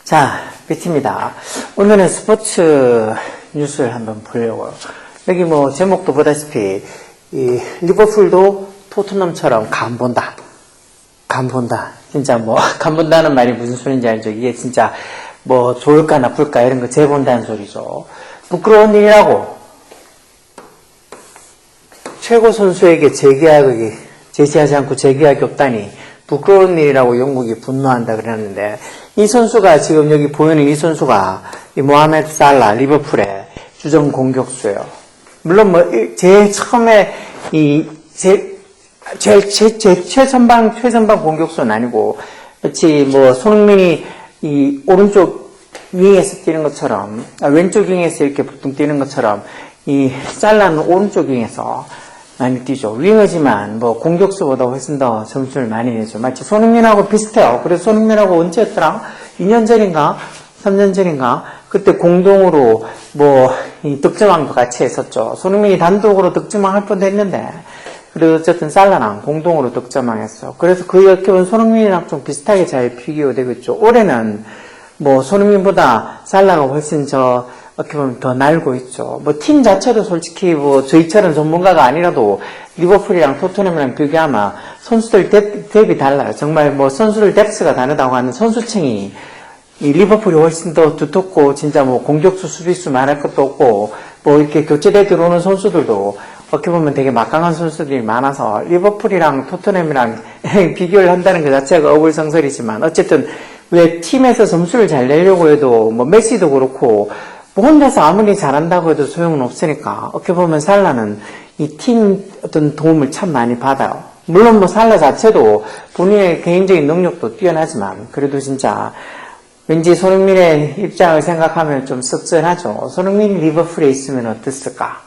자, 비티입니다. 오늘은 스포츠 뉴스를 한번 보려고요. 여기 뭐 제목도 보다시피 이 리버풀도 토트넘처럼 간본다. 진짜 뭐 간본다는 말이 무슨 소리인지 알죠? 이게 진짜 뭐 좋을까 나쁠까 이런 거 재본다는 소리죠. 부끄러운 일이라고. 최고 선수에게 재계약이 제시하지 않고 재계약이 없다니 부끄러운 일이라고 영국이 분노한다 그랬는데, 이 선수가 지금 여기 보이는 이 선수가 이 모하메드 살라 리버풀의 주전 공격수예요. 물론 뭐 제일 처음에 제일 최선방 공격수는 아니고, 마치 뭐 손흥민이 이 오른쪽 윙에서 뛰는 것처럼, 왼쪽 윙에서 이렇게 보통 뛰는 것처럼 이 살라는 오른쪽 윙에서 많이 뛰죠. 윙어지만 뭐 공격수보다 훨씬 더 점수를 많이 내죠. 마치 손흥민하고 비슷해요. 그래서 손흥민하고 언제였더라? 2년 전인가? 3년 전인가? 그때 공동으로 뭐 이 득점왕도 같이 했었죠. 손흥민이 단독으로 득점왕 할 뻔도 했는데, 그리고 어쨌든 살라랑 공동으로 득점왕 했어. 그래서 그 역경은 손흥민이랑 좀 비슷하게 잘 비교되고 있죠. 올해는 뭐 손흥민보다 살라가 훨씬 어떻게 보면 더 날고 있죠. 뭐 팀 자체도 솔직히 뭐 저희처럼 전문가가 아니라도 리버풀이랑 토트넘이랑 비교하면 선수들 뎁이 달라요. 정말 뭐 선수들 뎁스가 다르다고 하는 선수층이 이 리버풀이 훨씬 더 두텁고, 진짜 뭐 공격수 수비수 말할 것도 없고, 뭐 이렇게 교체돼 들어오는 선수들도 어떻게 보면 되게 막강한 선수들이 많아서 리버풀이랑 토트넘이랑 비교를 한다는 것 자체가 어불성설이지만, 어쨌든 왜 팀에서 점수를 잘 내려고 해도 뭐 메시도 그렇고 뭐 혼자서 아무리 잘한다고 해도 소용은 없으니까, 어떻게 보면 살라는 이 팀 어떤 도움을 참 많이 받아요. 물론 뭐 살라 자체도 본인의 개인적인 능력도 뛰어나지만, 그래도 진짜 왠지 손흥민의 입장을 생각하면 좀 씁쓸하죠. 손흥민이 리버풀에 있으면 어땠을까?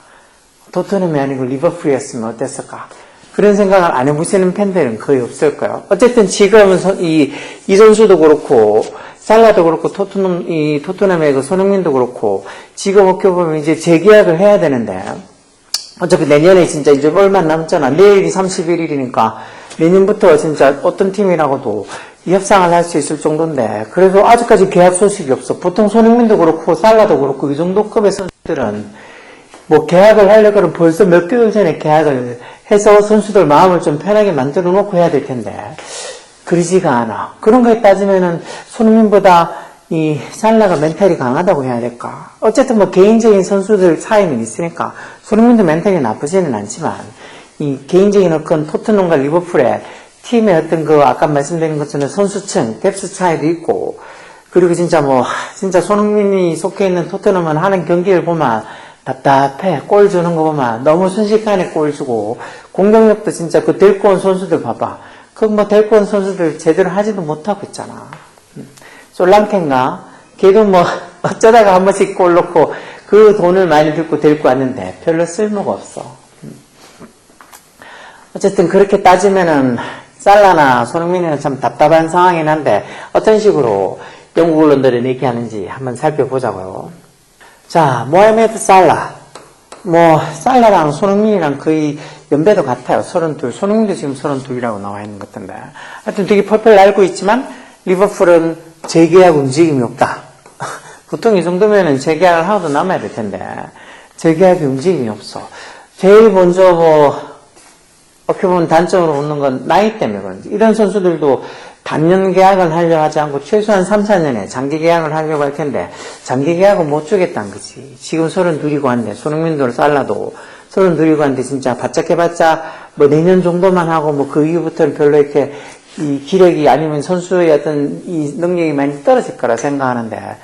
토트넘이 아니고 리버풀이었으면 어땠을까? 그런 생각을 안 해보시는 팬들은 거의 없을 거예요. 어쨌든 지금은 이 선수도 그렇고, 살라도 그렇고, 토트넘의 그 손흥민도 그렇고, 지금 어떻게 보면 이제 재계약을 해야 되는데, 어차피 내년에 진짜 이제 얼마 남잖아. 내일이 31일이니까, 내년부터 진짜 어떤 팀이라고도 협상을 할 수 있을 정도인데, 그래서 아직까지 계약 소식이 없어. 보통 손흥민도 그렇고, 살라도 그렇고, 이 정도 급의 선수들은 뭐 계약을 하려고 하면 벌써 몇 개월 전에 계약을 해서 선수들 마음을 좀 편하게 만들어 놓고 해야 될 텐데, 그러지가 않아. 그런 거에 따지면은 손흥민보다 이 살라가 멘탈이 강하다고 해야 될까? 어쨌든 뭐 개인적인 선수들 차이는 있으니까 손흥민도 멘탈이 나쁘지는 않지만, 이 개인적인 어떤 토트넘과 리버풀의 팀의 어떤 그 아까 말씀드린 것처럼 선수층, 뎁스 차이도 있고, 그리고 진짜 진짜 손흥민이 속해 있는 토트넘은 하는 경기를 보면 답답해. 골 주는 거 보면 너무 순식간에 골 주고, 공격력도 진짜 그 데리고 온 선수들 봐봐. 그 뭐 데리고 온 선수들 제대로 하지도 못하고 있잖아. 솔랑케인가? 걔도 뭐 어쩌다가 한 번씩 골 넣고 그 돈을 많이 들고 데리고 왔는데 별로 쓸모가 없어. 어쨌든 그렇게 따지면은 살라나 손흥민은 참 답답한 상황이긴 한데, 어떤 식으로 영국 언론들은 얘기하는지 한번 살펴보자고요. 자, 모하메드 살라. 살라랑 손흥민이랑 거의 연배도 같아요. 32. 손흥민도 지금 32이라고 나와 있는 것 같은데. 하여튼 되게 펄펄 날고 있지만, 리버풀은 재계약 움직임이 없다. 보통 이 정도면은 재계약을 하고도 남아야 될 텐데, 재계약이 움직임이 없어. 제일 먼저 어떻게 보면 단점으로 오는 건 나이 때문에 그런지. 이런 선수들도 단년 계약을 하려고 하지 않고 최소한 3, 4년에 장기 계약을 하려고 할 텐데, 장기 계약은 못 주겠다는 거지. 지금 32이고 한데, 손흥민도 살라도 32이고 한데, 진짜 바짝 해봤자 뭐 내년 정도만 하고 뭐 그 이후부터는 별로 이렇게 이 기력이 아니면 선수의 어떤 이 능력이 많이 떨어질 거라 생각하는데,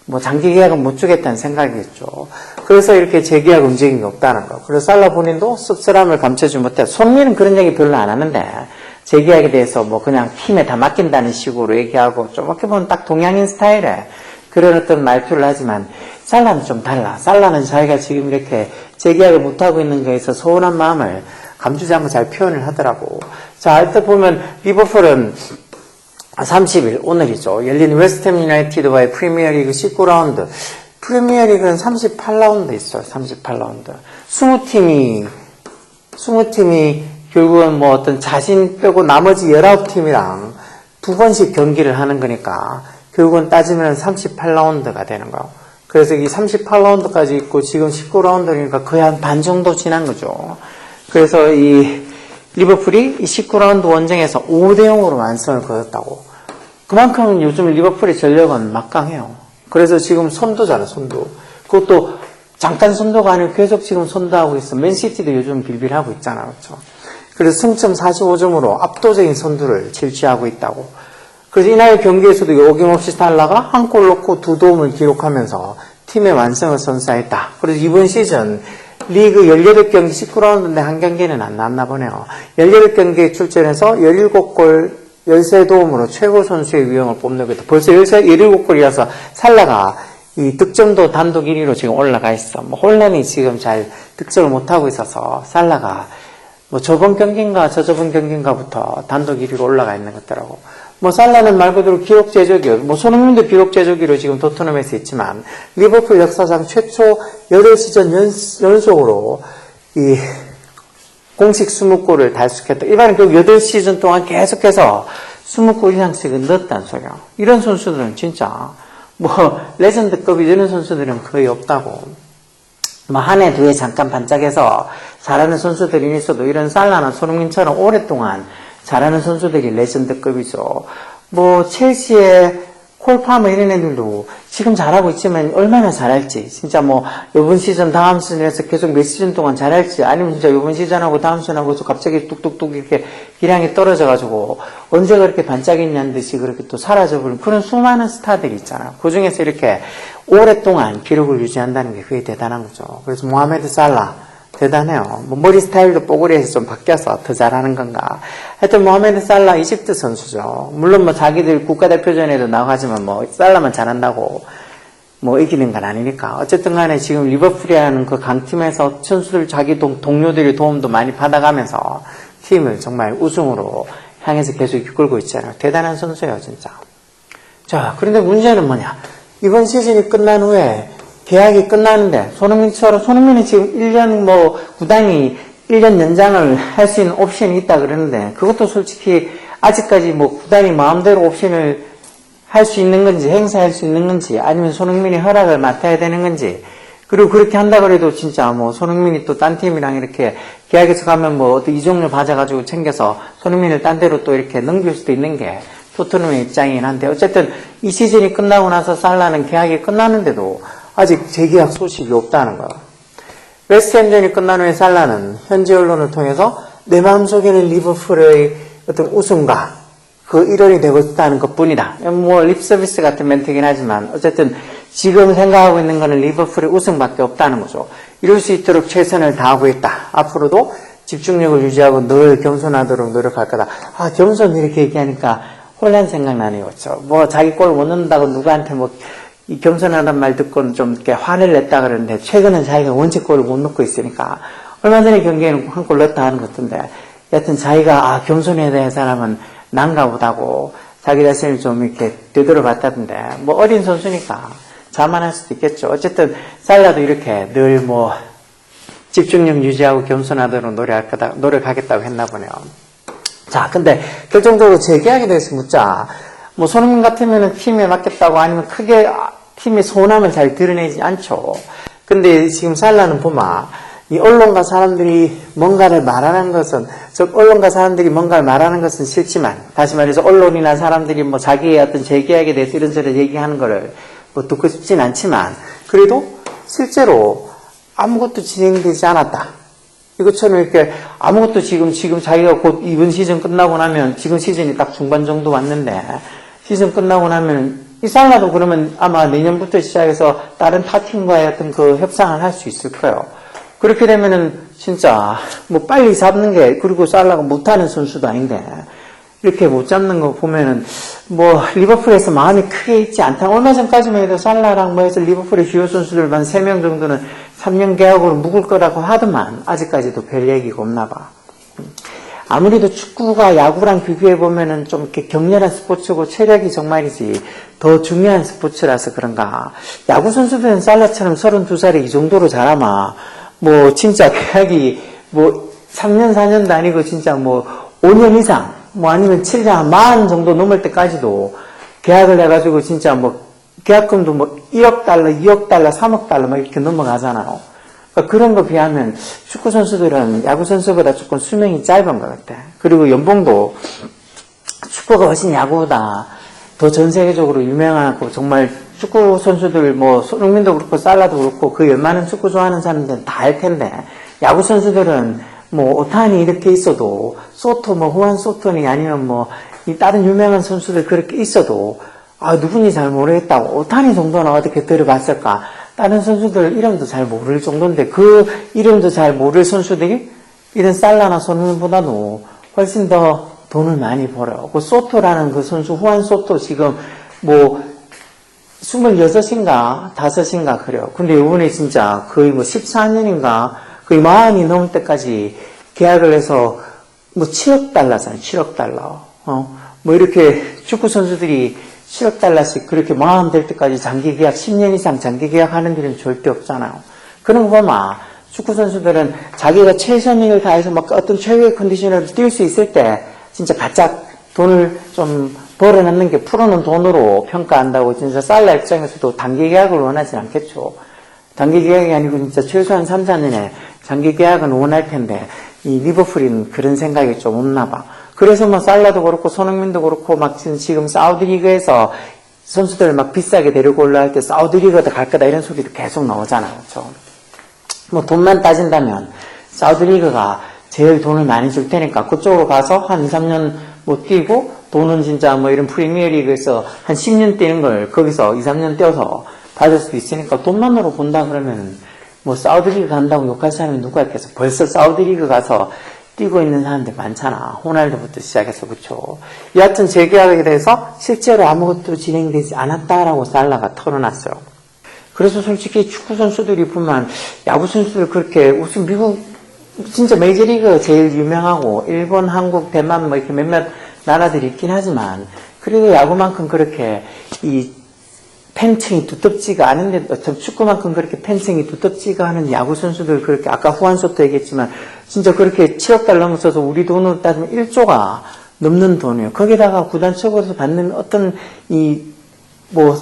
뭐 장기 계약은 못 주겠다는 생각이겠죠. 그래서 이렇게 재계약 움직임이 없다는 거. 그래서 살라 본인도 씁쓸함을 감추지 못해. 손흥민은 그런 얘기 별로 안 하는데, 재계약에 대해서 뭐 그냥 팀에 다 맡긴다는 식으로 얘기하고, 좀 어떻게 보면 딱 동양인 스타일의 그런 어떤 말투를 하지만, 살라는 좀 달라. 살라는 자기가 지금 이렇게 재계약을 못하고 있는 거에서 서운한 마음을 감추지 않고 잘 표현을 하더라고. 자, 일단 보면 리버풀은 30일, 오늘이죠. 열린 웨스트햄 유나이티드와의 프리미어리그 19라운드. 프리미어리그는 38라운드 있어요. 38라운드. 20팀이 결국은 뭐 어떤 자신 빼고 나머지 19팀이랑 두 번씩 경기를 하는 거니까 결국은 따지면 38라운드가 되는 거예요. 그래서 이 38라운드까지 있고 지금 19라운드니까 거의 한 반 정도 지난 거죠. 그래서 이 리버풀이 이 19라운드 원정에서 5대0으로 완승을 거뒀다고. 그만큼 요즘 리버풀의 전력은 막강해요. 그래서 지금 선두잖아, 선두. 그것도 잠깐 선두가 아니고 계속 지금 선두하고 있어. 맨시티도 요즘 빌빌하고 있잖아, 그렇죠? 그래서 승점 45점으로 압도적인 선두를 질주하고 있다고. 그래서 이날 경기에서도 어김없이 살라가 한 골 넣고 2도움을 기록하면서 팀의 완승을 선사했다. 그래서 이번 시즌 리그 18경기 19라운드인데 한 경기는 안 나왔나 보네요. 18경기에 출전해서 17골 13도움으로 최고 선수의 위용을 뽑는 거다. 벌써 17골이라서 살라가 이 득점도 단독 1위로 지금 올라가 있어. 뭐 홀란이 지금 잘 득점을 못하고 있어서 살라가 뭐 저번 경기인가 저저번 경기인가부터 단독 1위로 올라가 있는 것 같더라고. 뭐 살라는 말 그대로 기록 제조기요. 뭐 손흥민도 기록 제조기로 지금 토트넘에서 있지만 리버풀 역사상 최초 8시즌 연속으로 이 공식 20골을 달성했다. 이번에 그 8시즌 동안 계속해서 20골 이상씩은 넣었다는 소리야. 이런 선수들은 진짜 뭐 레전드급이 되는 선수들은 거의 없다고. 뭐 한 해 두 해 잠깐 반짝해서 잘하는 선수들이 있어도 이런 살라나 손흥민처럼 오랫동안 잘하는 선수들이 레전드급이죠. 뭐 첼시의 콜파머 이런 애들도 지금 잘하고 있지만 얼마나 잘할지, 진짜 뭐 이번 시즌 다음 시즌에서 계속 몇 시즌 동안 잘할지, 아니면 진짜 이번 시즌하고 다음 시즌하고 갑자기 뚝뚝뚝 이렇게 기량이 떨어져가지고 언제 그렇게 반짝이냐는 듯이 그렇게 또 사라져버린 그런 수많은 스타들이 있잖아요. 그 중에서 이렇게 오랫동안 기록을 유지한다는 게 그게 대단한 거죠. 그래서 모하메드 살라 대단해요. 뭐 머리 스타일도 뽀글이해서 좀 바뀌어서 더 잘하는 건가. 하여튼 모하메드 살라 이집트 선수죠. 물론 뭐 자기들 국가대표전에도 나가지만 뭐 살라만 잘한다고 뭐 이기는 건 아니니까. 어쨌든 간에 지금 리버풀이라는 그 강팀에서 선수들 자기 동료들의 도움도 많이 받아가면서 팀을 정말 우승으로 향해서 계속 이끌고 있잖아요. 대단한 선수예요, 진짜. 자, 그런데 문제는 뭐냐. 이번 시즌이 끝난 후에 계약이 끝나는데 손흥민은 지금 1년 뭐 구단이 1년 연장을 할 수 있는 옵션이 있다 그러는데 그것도 솔직히 아직까지 뭐 구단이 마음대로 옵션을 할 수 있는 건지 행사할 수 있는 건지 아니면 손흥민이 허락을 맡아야 되는 건지, 그리고 그렇게 한다 그래도 진짜 뭐 손흥민이 또 딴 팀이랑 이렇게 계약해서 가면 뭐 어떤 이적료 받아가지고 챙겨서 손흥민을 딴 데로 또 이렇게 넘길 수도 있는 게 토트넘의 입장이긴 한데, 어쨌든 이 시즌이 끝나고 나서 살라는 계약이 끝나는데도 아직 재계약 소식이 없다는 거야. 웨스트햄전이 끝난 후에 살라는 현지 언론을 통해서 내 마음속에는 리버풀의 어떤 우승과 그 일원이 되고 있다는 것 뿐이다. 뭐 립서비스 같은 멘트이긴 하지만 어쨌든 지금 생각하고 있는 거는 리버풀의 우승밖에 없다는 거죠. 이룰 수 있도록 최선을 다하고 있다. 앞으로도 집중력을 유지하고 늘 겸손하도록 노력할 거다. 아, 겸손 이렇게 얘기하니까 혼란 생각나네요. 그렇죠? 뭐 자기 골 못 넣는다고 누구한테 뭐 이 겸손하단 말 듣고는 좀 이렇게 화를 냈다 그러는데, 최근은 자기가 원체 골을 못 넣고 있으니까, 얼마 전에 경기에는 한 골 넣었다 하는 것 같은데, 여하튼 자기가 겸손해야 되는 사람은 난가 보다고 자기 자신을 좀 이렇게 되돌아봤다던데, 뭐 어린 선수니까 자만할 수도 있겠죠. 어쨌든 살라도 이렇게 늘 뭐 집중력 유지하고 겸손하도록 노력하겠다고 했나 보네요. 자, 근데 결정적으로 재계약에 대해서 묻자. 뭐 손흥민 같으면 팀에 맡겼다고 아니면 크게 팀의 소남을 잘 드러내지 않죠. 근데 지금 살라는 보마, 이 언론과 사람들이 뭔가를 말하는 것은, 즉 언론과 사람들이 뭔가를 말하는 것은 싫지만, 다시 말해서 언론이나 사람들이 뭐 자기의 어떤 재계약에 대해서 이런저런 얘기하는 거를 뭐 듣고 싶진 않지만, 그래도 실제로 아무것도 진행되지 않았다. 이것처럼 이렇게 아무것도 지금 자기가 곧 이번 시즌 끝나고 나면, 지금 시즌이 딱 중반 정도 왔는데, 시즌 끝나고 나면 이 살라도 그러면 아마 내년부터 시작해서 다른 타 팀과의 어떤 그 협상을 할 수 있을 거예요. 그렇게 되면은 진짜 뭐 빨리 잡는 게, 그리고 살라가 못하는 선수도 아닌데 이렇게 못 잡는 거 보면은 뭐 리버풀에서 마음이 크게 있지 않다. 얼마 전까지만 해도 살라랑 뭐 해서 리버풀의 주요 선수들만 3명 정도는 3년 계약으로 묵을 거라고 하더만 아직까지도 별 얘기가 없나 봐. 아무래도 축구가 야구랑 비교해보면은 좀 이렇게 격렬한 스포츠고 체력이 정말이지 더 중요한 스포츠라서 그런가. 야구 선수들은 살라처럼 32살에 이 정도로 잘하마. 뭐 진짜 계약이 뭐 3년 4년도 아니고 진짜 뭐 5년 이상, 뭐 아니면 7년 40 정도 넘을 때까지도 계약을 해가지고 진짜 뭐 계약금도 뭐 1억 달러, 2억 달러, 3억 달러 막 이렇게 넘어가잖아요. 그러니까 그런 거 비하면 축구 선수들은 야구 선수보다 조금 수명이 짧은 것 같아. 그리고 연봉도 축구가 훨씬 야구보다 더 전 세계적으로 유명하고 정말 축구 선수들 뭐 손흥민도 그렇고 살라도 그렇고 그 웬만한 축구 좋아하는 사람들은 다 알 텐데 야구 선수들은 뭐 오타니 이렇게 있어도 소토 뭐 후안 소토니 아니면 뭐 이 다른 유명한 선수들 그렇게 있어도 아 누군지 잘 모르겠다고 오타니 정도는 어떻게 들어봤을까 다른 선수들 이름도 잘 모를 정도인데 그 이름도 잘 모를 선수들이 이런 살라나 손흥민보다도 훨씬 더 돈을 많이 벌어요. 그 소토라는 그 선수 후안 소토 지금 뭐 26인가 5인가 그래요. 근데 이번에 진짜 거의 뭐 14년인가 거의 40이 넘을 때까지 계약을 해서 뭐 7억 달러잖아요. 7억 달러. 뭐 이렇게 축구 선수들이 7억 달러씩 그렇게 마음 될 때까지 장기 계약 10년 이상 장기 계약하는 일은 절대 없잖아요. 그런 거 보면 축구 선수들은 자기가 최선을 다해서 막 어떤 최고의 컨디션으로 뛸 수 있을 때 진짜 바짝 돈을 좀 벌어놓는 게 풀어놓은 돈으로 평가한다고 진짜 살라 입장에서도 단기 계약을 원하진 않겠죠. 단기 계약이 아니고 진짜 최소한 3, 4년에 장기 계약은 원할 텐데 이 리버풀은 그런 생각이 좀 없나 봐. 그래서 뭐 살라도 그렇고 손흥민도 그렇고 막 지금 사우디 리그에서 선수들을 막 비싸게 데리고 올라갈 때 사우디 리그도 갈 거다 이런 소리도 계속 나오잖아요. 그렇죠? 뭐 돈만 따진다면 사우디 리그가 제일 돈을 많이 줄 테니까 그쪽으로 가서 한 2, 3년 뭐 뛰고 돈은 진짜 뭐 이런 프리미어 리그에서 한 10년 뛰는 걸 거기서 2, 3년 뛰어서 받을 수 있으니까 돈만으로 본다 그러면 뭐 사우디 리그 간다고 욕할 사람이 누가 있겠어. 벌써 사우디 리그 가서 뛰고 있는 사람들 많잖아. 호날두부터 시작해서 그렇죠. 여하튼 재계약에 대해서 실제로 아무것도 진행되지 않았다라고 살라가 털어놨어요. 그래서 솔직히 축구 선수들이 보면 야구 선수들 그렇게 무슨 미국 진짜 메이저리그 제일 유명하고 일본, 한국, 대만 뭐 이렇게 몇몇 나라들이 있긴 하지만 그래도 야구만큼 그렇게 이 팬층이 두텁지가 않은데 어쩜 축구만큼 그렇게 팬층이 두텁지가 않은 야구 선수들 그렇게 아까 후안소도 얘기했지만 진짜 그렇게 7억 달러 넘어서서 우리 돈으로 따지면 1조가 넘는 돈이에요. 거기다가 구단 측에서 받는 어떤 이 뭐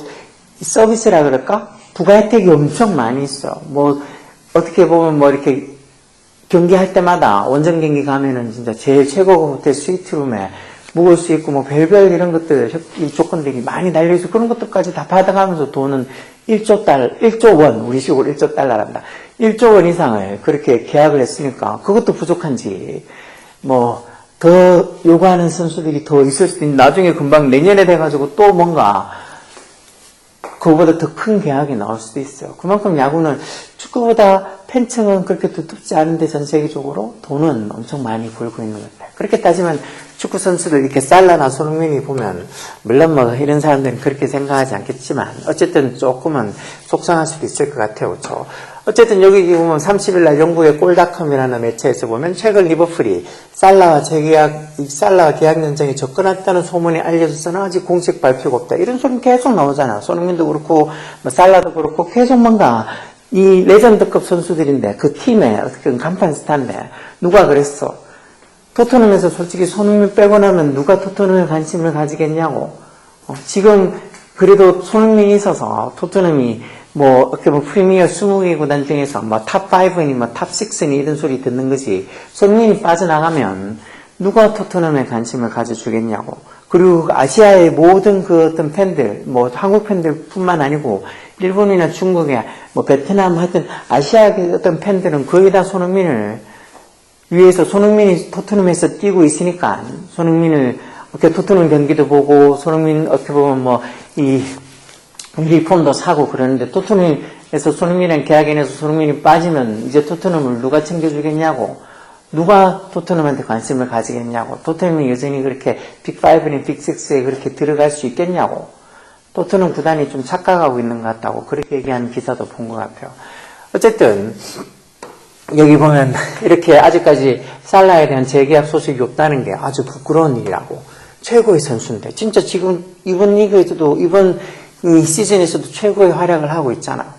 서비스라 그럴까? 부가 혜택이 엄청 많이 있어. 뭐 어떻게 보면 뭐 이렇게 경기할 때마다 원정 경기 가면은 진짜 제일 최고급 호텔 스위트룸에 묵을 수 있고 뭐 별별 이런 것들 이 조건들이 많이 달려있어. 그런 것들까지 다 받아가면서 돈은 1조 원 우리 식으로 1조 달러란다 1조 원 이상을 그렇게 계약을 했으니까 그것도 부족한지 뭐 더 요구하는 선수들이 더 있을 수도 있는 나중에 금방 내년에 돼가지고 또 뭔가 그거보다 더 큰 계약이 나올 수도 있어요. 그만큼 야구는 축구보다 팬층은 그렇게 두텁지 않은데 전 세계적으로 돈은 엄청 많이 벌고 있는 것 같아요. 그렇게 따지면 축구 선수들 이렇게 살라나 손흥민이 보면 물론 뭐 이런 사람들은 그렇게 생각하지 않겠지만 어쨌든 조금은 속상할 수도 있을 것 같아요. 그렇죠? 어쨌든 여기 보면 30일날 영국의 골닷컴이라는 매체에서 보면 최근 리버풀이 살라와 계약 연장에 접근했다는 소문이 알려져서는 아직 공식 발표가 없다. 이런 소리 계속 나오잖아요. 손흥민도 그렇고 뭐 살라도 그렇고 계속 뭔가 이 레전드급 선수들인데 그 팀의 어떻게 간판 스타인데 누가 그랬어? 토트넘에서 솔직히 손흥민 빼고 나면 누가 토트넘에 관심을 가지겠냐고. 지금 그래도 손흥민이 있어서 토트넘이 뭐 어떻게 뭐 프리미어 20개 구단 중에서 뭐 탑5니 뭐 탑6니 이런 소리 듣는 거지. 손흥민이 빠져나가면 누가 토트넘에 관심을 가져주겠냐고. 그리고 아시아의 모든 그 어떤 팬들, 뭐 한국 팬들뿐만 아니고 일본이나 중국에 뭐 베트남 하여튼 아시아의 어떤 팬들은 거의 다 손흥민을 위에서 손흥민이 토트넘에서 뛰고 있으니까 손흥민을 어떻게 토트넘 경기도 보고 손흥민 어떻게 보면 뭐 이 유니폼도 사고 그러는데 토트넘에서 손흥민이랑 계약인해서 손흥민이 빠지면 이제 토트넘을 누가 챙겨주겠냐고. 누가 토트넘한테 관심을 가지겠냐고. 토트넘이 여전히 그렇게 빅5니 빅6에 그렇게 들어갈 수 있겠냐고. 토트넘 구단이 좀 착각하고 있는 것 같다고 그렇게 얘기하는 기사도 본 것 같아요. 어쨌든 여기 보면 이렇게 아직까지 살라에 대한 재계약 소식이 없다는 게 아주 부끄러운 일이라고. 최고의 선수인데 진짜 지금 이번 리그에서도 이번 이 시즌에서도 최고의 활약을 하고 있잖아.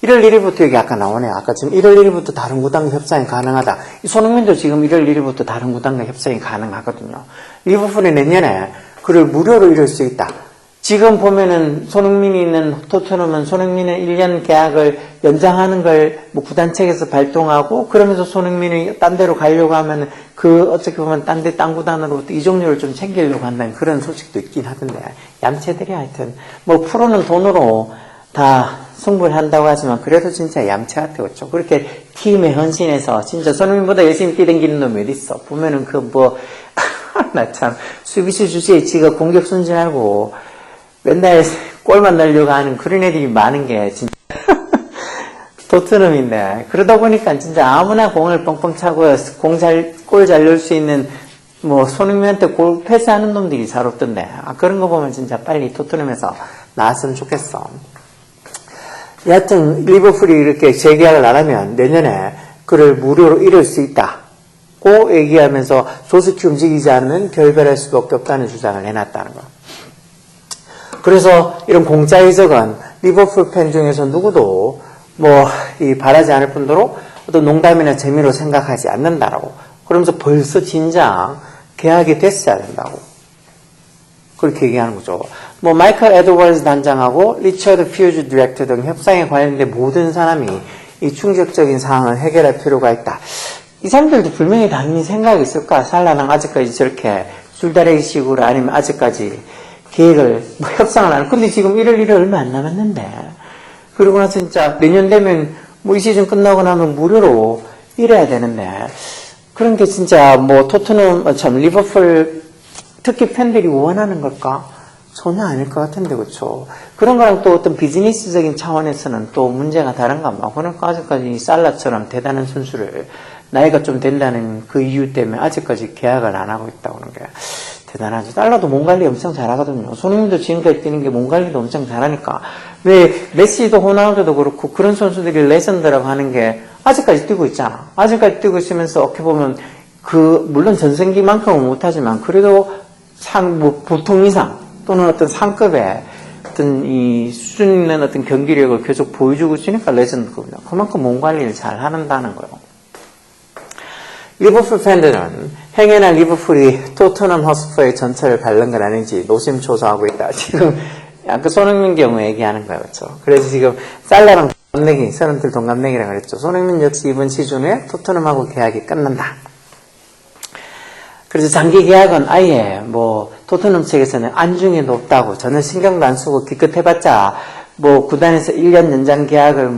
1월 1일부터 여기 아까 나오네요. 아까 지금 1월 1일부터 다른 구단과 협상이 가능하다. 이 손흥민도 지금 1월 1일부터 다른 구단과 협상이 가능하거든요. 리버풀이 내년에 그를 무료로 이룰 수 있다. 지금 보면은 손흥민이 있는 토트넘은 손흥민의 1년 계약을 연장하는 걸 뭐 구단 측에서 발동하고 그러면서 손흥민이 딴 데로 가려고 하면 그 어떻게 보면 딴 구단으로 이적료를 좀 챙기려고 한다는 그런 소식도 있긴 하던데 얌체들이 하여튼 뭐 프로는 돈으로 다 승부를 한다고 하지만 그래도 진짜 얌체 같아 그렇죠. 그렇게 팀에 헌신해서 진짜 손흥민보다 열심히 뛰댕기는 놈이 어디 있어. 보면은 그 뭐 나 참 수비수 주제에 지가 공격 순진하고 맨날 골만 넣으려고 하는 그런 애들이 많은 게 진짜 토트넘인데 그러다 보니까 진짜 아무나 공을 뻥뻥 차고 골 잘 넣을 수 있는 뭐 손흥민한테 골 패스하는 놈들이 잘 없던데 그런 거 보면 진짜 빨리 토트넘에서 나왔으면 좋겠어. 여하튼 리버풀이 이렇게 재계약을 안 하면 내년에 그를 무료로 잃을 수 있다고 얘기하면서 조직이 움직이지 않으면 결별할 수밖에 없다는 주장을 해놨다는 거. 그래서 이런 공짜 이적은 리버풀 팬 중에서 누구도 바라지 않을 뿐더러 어떤 농담이나 재미로 생각하지 않는다라고. 그러면서 벌써 진작 계약이 됐어야 된다고. 그렇게 얘기하는 거죠. 마이클 에드워즈 단장하고 리처드 퓨즈 디렉터 등 협상에 관련된 모든 사람이 이 충격적인 상황을 해결할 필요가 있다. 이 사람들도 분명히 당연히 생각이 있을까? 살라랑 아직까지 저렇게 줄다리기식으로 아니면 아직까지 계획을 협상을 안 하고 근데 지금 1월 얼마 안 남았는데 그러고 나서 진짜 내년 되면 이 시즌 끝나고 나면 무료로 일해야 되는데 그런 게 진짜 토트넘 리버풀 특히 팬들이 원하는 걸까? 전혀 아닐 것 같은데 그렇죠. 그런 거랑 또 어떤 비즈니스적인 차원에서는 또 문제가 다른가 봐. 그러니까 아직까지 살라처럼 대단한 선수를 나이가 좀 된다는 그 이유 때문에 아직까지 계약을 안 하고 있다고 하는 게 대단하죠. 살라도 몸 관리 엄청 잘하거든요. 손흥민도 지금까지 뛰는 게 몸 관리도 엄청 잘하니까. 왜 메시도 호날두도 그렇고 그런 선수들이 레전드라고 하는 게 아직까지 뛰고 있잖아. 아직까지 뛰고 있으면서 어떻게 보면 물론 전성기만큼은 못하지만 그래도 보통 이상 또는 어떤 상급의 어떤 이 수준 있는 어떤 경기력을 계속 보여주고 있으니까 레전드거든요. 그만큼 몸 관리를 잘 한다는 거예요. 리버풀 팬들은 행여나 리버풀이 토트넘 허스퍼의 전철을 밟는 건 아닌지 노심초사하고 있다. 지금 아까 손흥민 경우 얘기하는 거예요. 그렇죠? 그래서 지금 살라랑 동갑내기, 서른들 동갑내기라고 그랬죠. 손흥민 역시 이번 시즌에 토트넘하고 계약이 끝난다. 그래서 장기 계약은 아예 토트넘 측에서는 안중에 높다고 전혀 신경도 안 쓰고 기껏해봤자 구단에서 1년 연장 계약을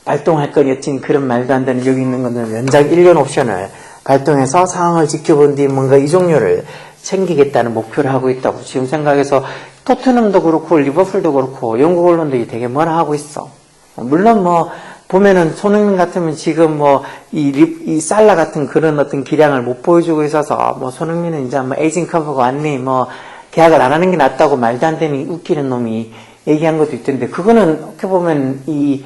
발동할 거였지 그런 말도 안 되는 여기 있는 거는 연장 1년 옵션을 발동해서 상황을 지켜본 뒤 뭔가 이적료를 챙기겠다는 목표를 하고 있다고 지금 생각해서 토트넘도 그렇고 리버풀도 그렇고 영국 언론들이 되게 뭐라 하고 있어. 물론 보면은 손흥민 같으면 지금 이 살라 같은 그런 어떤 기량을 못 보여주고 있어서 손흥민은 이제 에이징 커브가 왔니 계약을 안 하는 게 낫다고 말도 안 되는 웃기는 놈이 얘기한 것도 있던데 그거는 어떻게 보면 이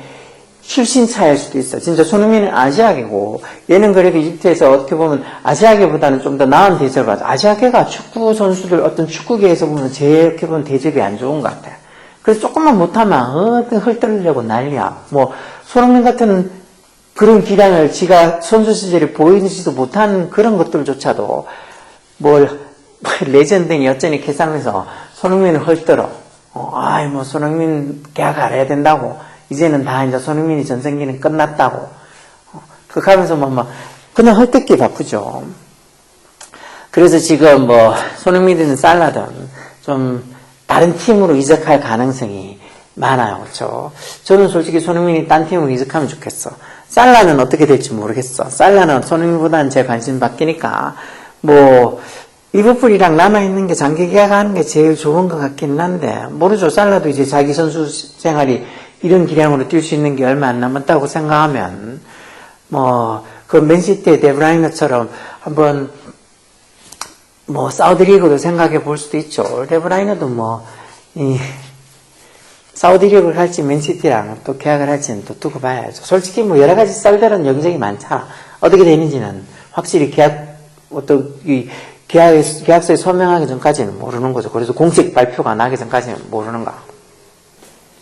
출신 차이일 수도 있어. 진짜 손흥민은 아시아계고 얘는 그래도 이집트에서 어떻게 보면 아시아계보다는 좀 더 나은 대접을 받아. 아시아계가 축구 선수들 어떤 축구계에서 보면 제일 어떻게 보면 대접이 안 좋은 것 같아. 그래서 조금만 못하면 헐뜯으려고 난리야. 손흥민 같은 그런 기량을 지가 선수 시절에 보이지도 못한 그런 것들조차도 레전드니 어쩌니 계산하면서 손흥민을 헐뜯어. 손흥민 계약 안 해야 된다고. 이제는 다 이제 손흥민이 전성기는 끝났다고. 그렇게 하면서 그냥 헐뜯기 바쁘죠. 그래서 지금 손흥민이든 살라든 좀 다른 팀으로 이적할 가능성이 많아요. 그렇죠? 저는 솔직히 손흥민이 딴 팀으로 이적하면 좋겠어. 살라는 어떻게 될지 모르겠어. 살라는 손흥민보다는 제 관심 바뀌니까 리버풀이랑 남아있는 게 장기 계약하는 게 제일 좋은 것 같기는 한데 모르죠. 살라도 이제 자기 선수 생활이 이런 기량으로 뛸 수 있는 게 얼마 안 남았다고 생각하면 그 맨시티의 데브라이너처럼 한번 사우디리그도 생각해 볼 수도 있죠. 데브라이너도 사우디리그를 갈지 맨시티랑 또 계약을 할지는 또 두고 봐야죠. 솔직히 여러 가지 썰들은 여기저기 많잖아. 어떻게 되는지는 확실히 계약서에 서명하기 전까지는 모르는 거죠. 그래서 공식 발표가 나기 전까지는 모르는 거.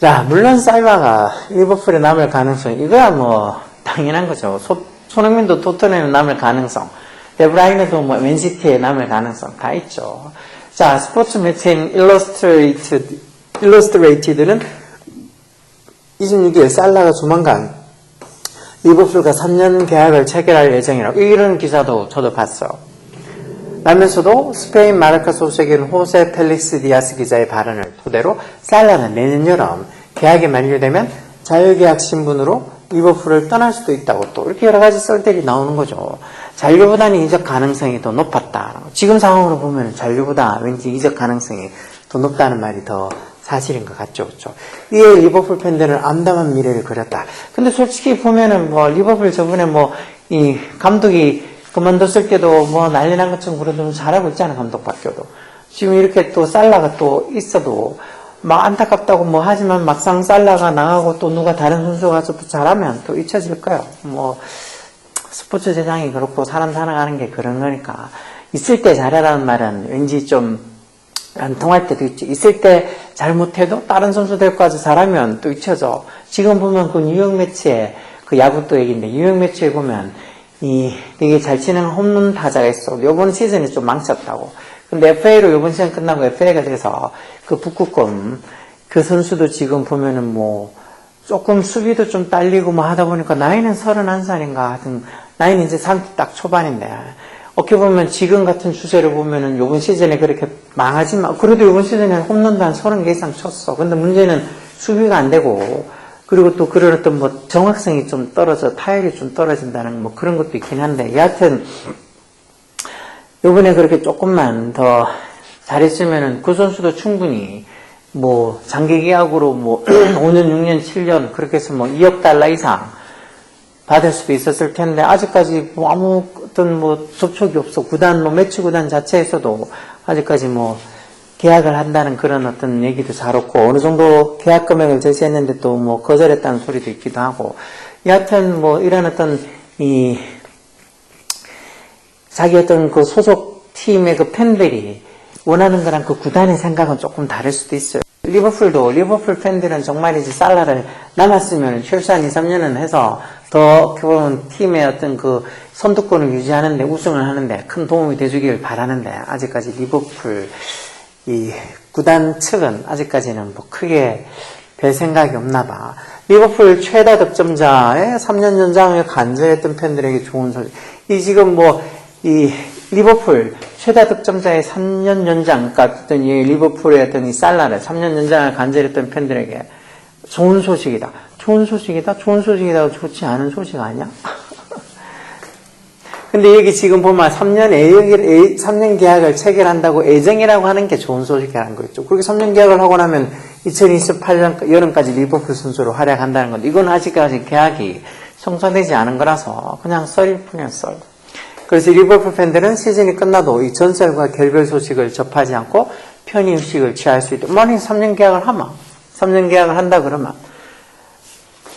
자, 물론 살바가 리버풀에 남을 가능성, 이거야 당연한 거죠. 손흥민도 토트넘에 남을 가능성, 데브라이너도 맨시티에 남을 가능성 다 있죠. 자, 스포츠 매체인 일러스트레이티드는 26일 살라가 조만간 리버풀과 3년 계약을 체결할 예정이라고 이런 기사도 저도 봤어요. 라면서도 스페인 마르카 소식인 호세 펠릭스 디아스 기자의 발언을 토대로 살라는 내년 여름 계약이 만료되면 자유계약 신분으로 리버풀을 떠날 수도 있다고 또 이렇게 여러 가지 썰들이 나오는 거죠. 잔류보다는 이적 가능성이 더 높았다. 지금 상황으로 보면 잔류보다 왠지 이적 가능성이 더 높다는 말이 더 사실인 것 같죠. 그렇죠? 이에 리버풀 팬들은 암담한 미래를 그렸다. 근데 솔직히 보면은 뭐 리버풀 저번에 뭐 이 감독이 그만뒀을 때도 뭐 난리 난 것처럼 그래도 잘하고 있잖아, 감독 바뀌어도. 지금 이렇게 또 살라가 또 있어도 막 안타깝다고 뭐 하지만 막상 살라가 나가고 또 누가 다른 선수가 가서 또 잘하면 또 잊혀질 거예요. 뭐 스포츠 세상이 그렇고 사람 살아가는 게 그런 거니까. 있을 때 잘하라는 말은 왠지 좀 안 통할 때도 있지. 있을 때 잘못해도 다른 선수들까지 잘하면 또 잊혀져. 지금 보면 그 뉴욕 매치에 그 야구 또 얘기인데 뉴욕 매치에 보면 이 되게 잘 치는 홈런 타자가 있어. 요번 시즌에 좀 망쳤다고. 근데 FA로 요번 시즌 끝나고 FA가 돼서 그 북극곰 그 선수도 지금 보면은 뭐 조금 수비도 좀 딸리고 뭐 하다 보니까 나이는 31살인가 하여튼 나이는 이제 30 딱 초반인데 어떻게 보면 지금 같은 추세를 보면은 요번 시즌에 그렇게 망하지만 그래도 요번 시즌에 홈런도 한 30개 이상 쳤어. 근데 문제는 수비가 안 되고 그리고 또 그런 어떤 뭐 정확성이 좀 떨어져 타율이 좀 떨어진다는 뭐 그런 것도 있긴 한데 여하튼 요번에 그렇게 조금만 더 잘했으면은 그 선수도 충분히 뭐 장기 계약으로 뭐 5년, 6년, 7년 그렇게 해서 뭐 2억 달러 이상 받을 수도 있었을 텐데 아직까지 뭐 아무 어떤 뭐 접촉이 없어. 구단 뭐 매치 구단 자체에서도 아직까지 뭐 계약을 한다는 그런 어떤 얘기도 잘 없고 어느 정도 계약 금액을 제시했는데 또 뭐 거절했다는 소리도 있기도 하고 여하튼 뭐 이런 어떤 이 자기 어떤 그 소속 팀의 그 팬들이 원하는 거랑 그 구단의 생각은 조금 다를 수도 있어요. 리버풀 팬들은 정말 이제 살라를 남았으면 최소한 2, 3년은 해서 더 그런 팀의 어떤 그 선두권을 유지하는데 우승을 하는데 큰 도움이 돼주길 바라는데 아직까지 리버풀 이 구단 측은 아직까지는 뭐 크게 별 생각이 없나 봐. 리버풀 최다 득점자의 3년 연장을 간절했던 팬들에게 좋은 소식. 이 지금 뭐 이 리버풀 최다 득점자의 3년 연장, 그러니까 어떤 이 리버풀의 어떤 이 살라를 3년 연장을 간절했던 팬들에게 좋은 소식이다. 좋은 소식이다? 좋은 소식이다. 좋지 않은 소식 아니야? 근데 여기 지금 보면 3년 계약을 체결한다고 애정이라고 하는 게 좋은 소식이라는 거죠. 그렇게 3년 계약을 하고 나면 2028년 여름까지 리버풀 선수로 활약한다는 건데 이건 아직까지 계약이 성사되지 않은 거라서 그냥 썰일 뿐이야, 썰. 그래서 리버풀 팬들은 시즌이 끝나도 이 전설과 결별 소식을 접하지 않고 편히 휴식을 취할 수 있도록 만약에 3년 계약을 하면 3년 계약을 한다 그러면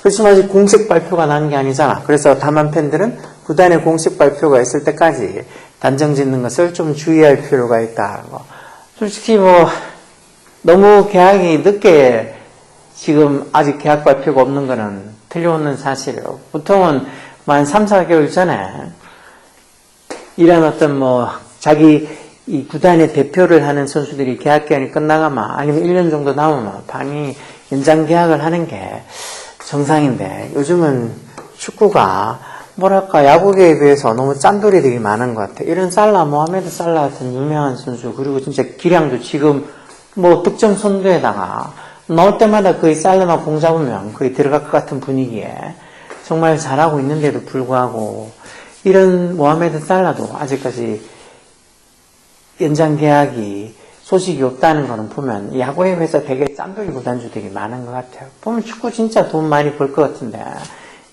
그렇지만 아직 공식 발표가 난 게 아니잖아. 그래서 다만 팬들은 구단의 공식 발표가 있을 때까지 단정 짓는 것을 좀 주의할 필요가 있다는 거. 솔직히 뭐 너무 계약이 늦게 지금 아직 계약 발표가 없는 거는 틀림없는 사실이에요. 보통은 한 3, 4개월 전에 이런 어떤 뭐 자기 이 구단의 대표를 하는 선수들이 계약 기간이 끝나가면 아니면 1년 정도 남으면 반이 연장 계약을 하는 게 정상인데 요즘은 축구가 뭐랄까 야구계에 비해서 너무 짠돌이들이 많은 것 같아. 이런 살라, 모하메드 살라 같은 유명한 선수 그리고 진짜 기량도 지금 뭐 득점 선두에다가 넣을 때마다 거의 살라만 공 잡으면 거의 들어갈 것 같은 분위기에 정말 잘하고 있는데도 불구하고 이런 모하메드 살라도 아직까지 연장 계약이 소식이 없다는 거는 보면 야구에 비해서 되게 짠돌이 구단주들이 많은 것 같아요. 보면 축구 진짜 돈 많이 벌 것 같은데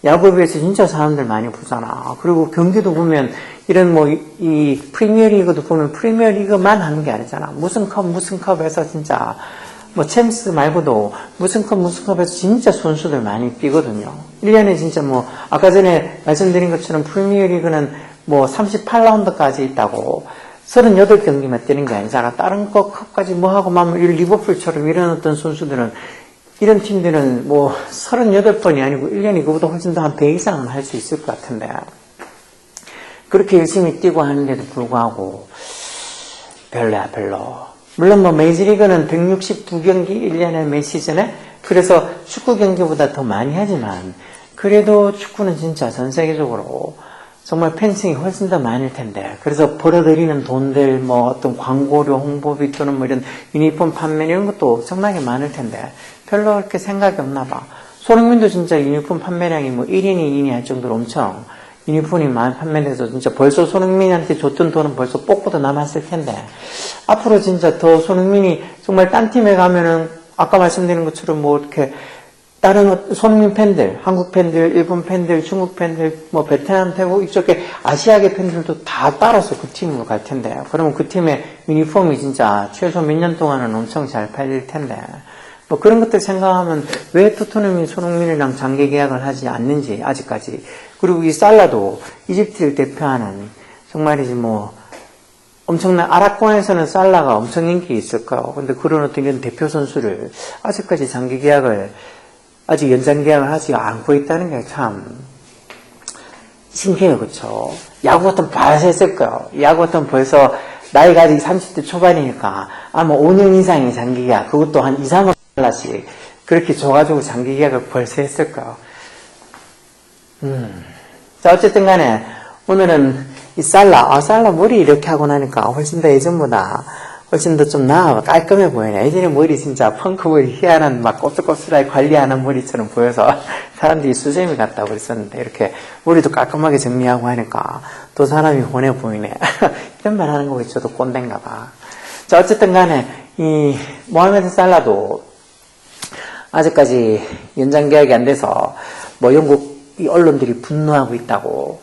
야구에 비해서 진짜 사람들 많이 보잖아. 그리고 경기도 보면 이런 뭐 이 프리미어리그도 보면 프리미어리그만 하는 게 아니잖아. 무슨 컵에서 진짜 뭐 챔스 말고도 무슨 컵에서 진짜 선수들 많이 뛰거든요. 1년에 진짜 뭐 아까 전에 말씀드린 것처럼 프리미어리그는 뭐 38라운드까지 있다고 38경기만 뛰는 게 아니잖아. 다른 컵까지 뭐 하고 막 리버풀처럼 이런 어떤 선수들은 이런 팀들은 뭐 38번이 아니고 1년에 그보다 훨씬 더 한 100 이상은 할 수 있을 것 같은데 그렇게 열심히 뛰고 하는데도 불구하고 별로야 별로. 물론 뭐 메이저리그는 162경기 1년에 매 시즌에 그래서 축구 경기보다 더 많이 하지만 그래도 축구는 진짜 전 세계적으로 정말 팬층이 훨씬 더 많을 텐데 그래서 벌어들이는 돈들 뭐 어떤 광고료 홍보비 또는 뭐 이런 유니폼 판매 이런 것도 엄청나게 많을 텐데 별로 그렇게 생각이 없나 봐. 손흥민도 진짜 유니폼 판매량이 뭐 1인이 2인이 할 정도로 엄청 유니폼이 많이 판매돼서 진짜 벌써 손흥민한테 줬던 돈은 벌써 뽑고도 남았을 텐데 앞으로 진짜 더 손흥민이 정말 딴 팀에 가면은 아까 말씀드린 것처럼 뭐 이렇게 다른 손흥민 팬들, 한국 팬들, 일본 팬들, 중국 팬들, 뭐 베트남, 태국 이쪽에 아시아계 팬들도 다 따라서 그 팀으로 갈 텐데 그러면 그 팀의 유니폼이 진짜 최소 몇 년 동안은 엄청 잘 팔릴 텐데 뭐 그런 것들 생각하면 왜 토트넘이 손흥민이랑 장기 계약을 하지 않는지 아직까지 그리고 이 살라도 이집트를 대표하는 정말이지 뭐 엄청난 아랍권에서는 살라가 엄청 인기 있을 거예요. 근데 그런 어떤 이런 대표 선수를 아직까지 장기 계약을 아직 연장 계약을 하지 않고 있다는 게 참 신기해요, 그렇죠? 야구 같으면 벌써 했을 거예요. 야구 같으면 벌써 나이가 아직 30대 초반이니까 아마 5년 이상의 장기 계약 그것도 한 2, 3억 달러씩 그렇게 줘가지고 장기 계약을 벌써 했을 거예요. 자, 어쨌든 간에 오늘은 이 살라 머리 이렇게 하고 나니까 훨씬 더 예전보다 훨씬 더 좀 나아 깔끔해 보이네. 예전에 머리 진짜 펑크 머리 희한한 막 꼬슬꼬슬하게 관리하는 머리처럼 보여서 사람들이 수세미 같다고 그랬었는데 이렇게 머리도 깔끔하게 정리하고 하니까 또 사람이 훤해 보이네. 이런 말 하는 거 보니 저도 꼰대인가 봐. 자, 어쨌든 간에 이 모하메드 살라도 아직까지 연장 계약이 안 돼서 뭐 영국 이 언론들이 분노하고 있다고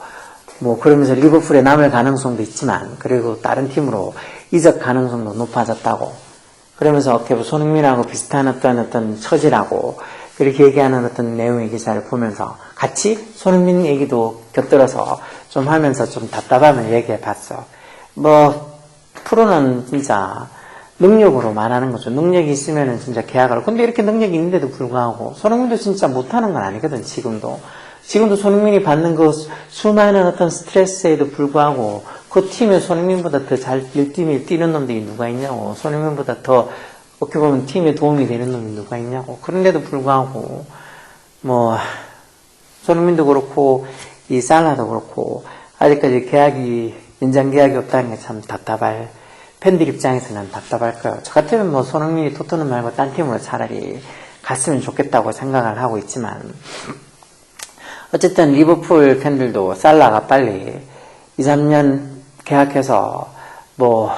뭐 그러면서 리버풀에 남을 가능성도 있지만 그리고 다른 팀으로 이적 가능성도 높아졌다고 그러면서 어깨부 손흥민하고 비슷한 어떤 처지라고 그렇게 얘기하는 어떤 내용의 기사를 보면서 같이 손흥민 얘기도 곁들여서 좀 하면서 좀 답답함을 얘기해 봤어. 뭐 프로는 진짜 능력으로 말하는 거죠. 능력이 있으면은 진짜 계약을. 근데 이렇게 능력이 있는데도 불구하고 손흥민도 진짜 못하는 건 아니거든. 지금도 손흥민이 받는 그 수많은 어떤 스트레스에도 불구하고 그 팀에 손흥민보다 더 잘 열심히 뛰는 놈들이 누가 있냐고. 손흥민보다 더 어떻게 보면 팀에 도움이 되는 놈이 누가 있냐고. 그런데도 불구하고 뭐 손흥민도 그렇고 이 살라도 그렇고 아직까지 연장 계약이 없다는 게 참 답답할 팬들 입장에서는 답답할 거예요. 저 같으면 뭐 손흥민이 토트넘 말고 딴 팀으로 차라리 갔으면 좋겠다고 생각을 하고 있지만 어쨌든 리버풀 팬들도 살라가 빨리 2, 3년 계약해서 뭐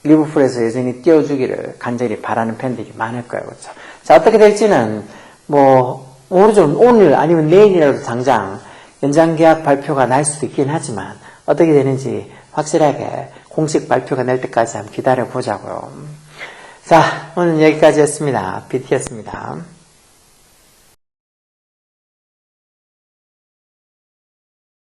리버풀에서 여전히 뛰어주기를 간절히 바라는 팬들이 많을 거예요. 그렇죠? 자, 어떻게 될지는 뭐 모르죠. 오늘 아니면 내일이라도 당장 연장 계약 발표가 날 수도 있긴 하지만 어떻게 되는지 확실하게 공식 발표가 날 때까지 한번 기다려 보자고요. 자, 오늘 여기까지였습니다. BT였습니다.